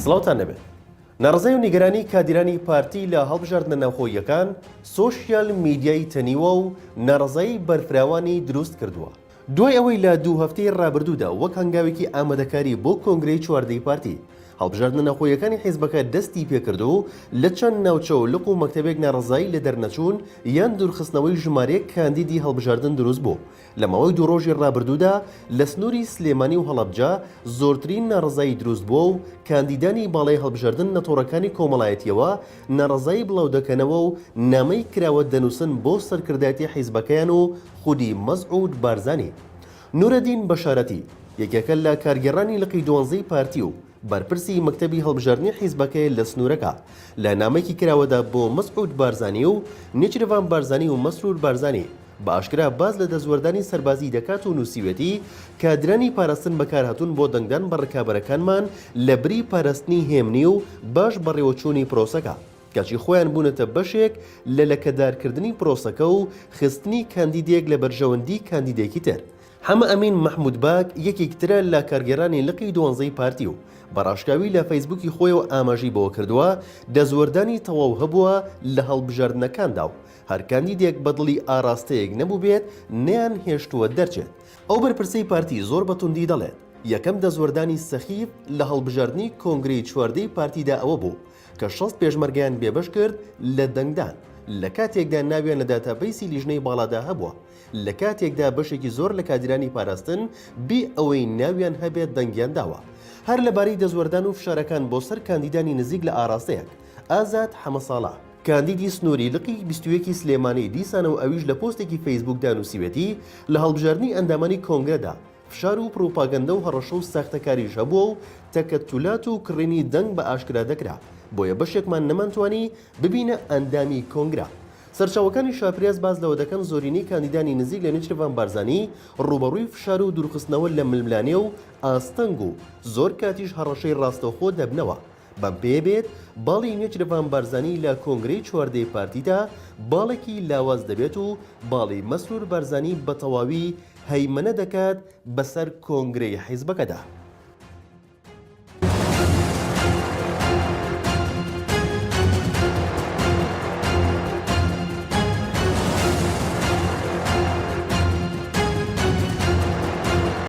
سڵاوتان نەبێت. ناڕزای و نیگەرانی کادرانی پارتی لە هەڵبژاردنە ناوخۆییەکان سۆشیال میدیای تەنیوە و ناڕزایی بەرفراوانی دروست کردووە. دوای ئەوەی لە 2 هەفتەی ڕابردوودا وەک هەنگاوێکی ئامادەکاری بۆ کۆنگرەی چواردەی پارتی هەڵبژاردنە ناوخۆییەکانی حیزبەکە دەستی پێکردو و لە چەند ناوچە و لق و مەکتەبێک ناڕزایی لە دەرنەچوون یان دوورخستنەوەی ژمارەیەک کاندیدی هەڵبژاردن دروست بوو. لە ماوەی 2 ڕۆژی ڕابردوودا لە سنووری سلێمانی و هەڵەبجە زۆرترین ناڕزایی دروست بووە و کاندیدانی باڵای هەڵبژاردن نەتۆڕەکانی کۆمەڵایەتیەوە ناڕزایی بڵاو دەکەنەوە و نامەی کراوە دەنووسن بۆ سەرکردایەتی حیزبەکەیان و خودی مەزعود بارزانی. نورەدین بەشارەتی یەکێکە لە کارگێڕانی لقی 12ی پارتی و بەرپرسی مەکتەبی هەڵبژاردننی حیزبەکەی لە سنوورەکە لە نامەیەکی کراوەدا بۆ مەسعود بارزانی و نیچروان بارزانی و مەسرور بارزانی بە ئاشکرا باز لە دەزوەردانی سەربازی دەکات و نووسیوێتی کادرانی پاراستن بەکارهاتوون بۆ دەنگدان بە ڕکابەرەکانمان لە بری پاراستنی هێمنی و باش بەڕێوەچوونی پرۆسەکە کەچی خۆیان بوونەتە بەشێک لە لەکەدارکردنی پرۆسەکە و خستنی کاندیدێک لە بەرژەوەندی کاندیدێکی تر. حەمە ئەمین مەحمود باک یەکێکترە لە کارگێڕانی لقی 12ی پارتی و بەڕاشکاوی لە فەیسبووکی خۆیەوە ئاماژی بەوە کردووە دەزوەردانی تەواو هەبووە لە هەڵبژاردنەکاندا و هەر کاندیدێک بەدڵی ئاراستەیەک نەبوو بێت نەیان هێشتووە دەرچێت. ئەو بەرپرسەی پارتی زۆر بەتوندی دەڵێت یەکەم دەزوەردانی سەخیف لە هەڵبژاردننی کۆنگرەی چواردەی پارتیدا ئەوە بوو کە 6 پێشمەرگیان بێبەش کرد لە دەنگدان لە کاتێکدا ناویان لە داتابەیسی لیژنەی باڵادا هەبووە لە کاتێکدا بەشێکی زۆر لە کادرانی پاراستن بێ ئەوەی ناویان هەبێت دەنگیان داوە. هەر لەبارەی دەزوەردان و فشارەکان بۆ سەر کاندیدانی نزیک لە ئاراستەیەک ئازاد حەمەساڵە کاندیدی سنووری لقی 21 سلێمانی دیسانەوە ئەویش لە پۆستێکی فەیسبووکدا نووسیوێتی لە هەڵبژاردننی ئەندامانی کۆنگرەدا فشار و پرۆپاگەندە و هەڕەشە و ساختەکاریش هەبووە و تەکەتولات و کڕینی دەنگ بە ئاشکرا دەکرا بۆیە بەشێکمان نەمانتوانی ببینە ئەندامی کۆنگرە. سەرچاوەکانی شاپریاز باز لەوە دەکەن زۆرینەی کاندیدانی نزیک لە نیچروان بارزانی ڕوبەڕووی فشار و دوورخستنەوە لە ململانێ و ئاستەنگ و زۆر کاتیش هەڕەشەی ڕاستەوخۆ دەبنەوە. بەم پێ بێت باڵی نیچروان بارزانی لە کۆنگرەی چواردەی پارتیدا باڵێکی لاواز دەبێت و باڵی مەسرور بارزانی بە تەواوی هەیمەنە دەکات بەسەر کۆنگرەی حیزبەکەدا.